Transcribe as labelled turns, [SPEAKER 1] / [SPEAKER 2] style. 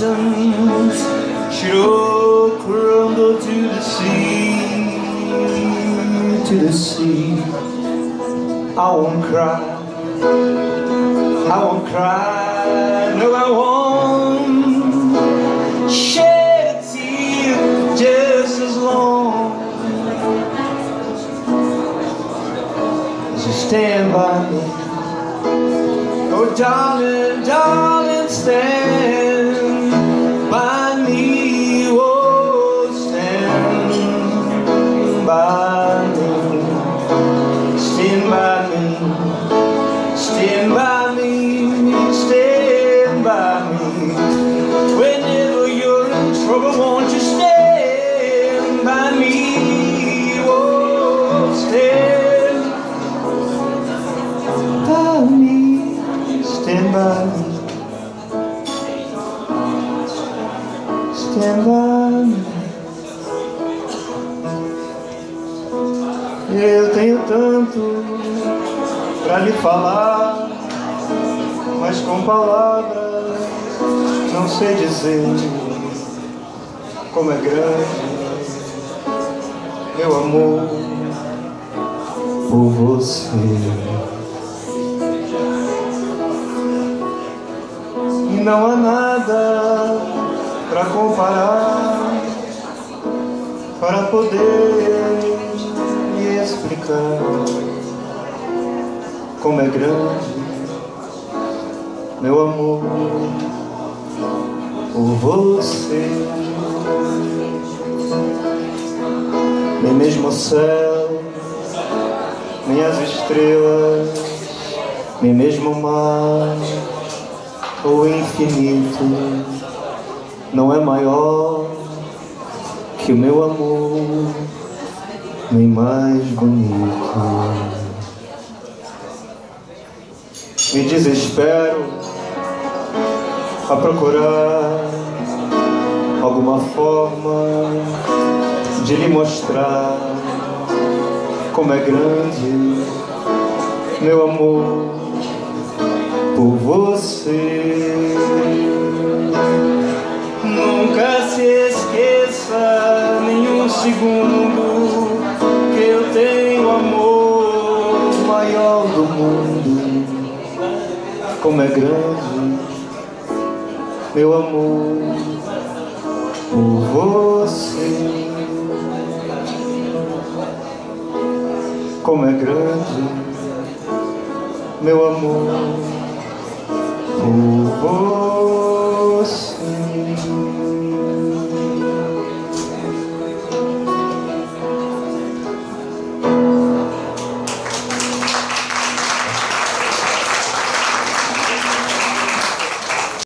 [SPEAKER 1] mountains should all crumble to the sea, to the sea. I won't cry, I won't cry, no I won't shed a tear just as long as you stand by me. Oh darling, darling, stand by me, oh stand by me, stand by me, stand by me, stand by me. Whenever you're in trouble, won't you stand by me, oh stand by me, stand by me, stand by me. Eu tenho tanto pra lhe falar, mas com palavras não sei dizer como é grande meu amor por você. Não há nada pra comparar, para poder me explicar como é grande meu amor por você. Nem mesmo o céu, nem as estrelas, nem mesmo o mar, o infinito não é maior que o meu amor, nem mais bonito. Me desespero a procurar alguma forma de lhe mostrar como é grande meu amor por você. Nunca se esqueça nenhum segundo que eu tenho amor maior do mundo. Como é grande meu amor por você. Como é grande meu amor por você.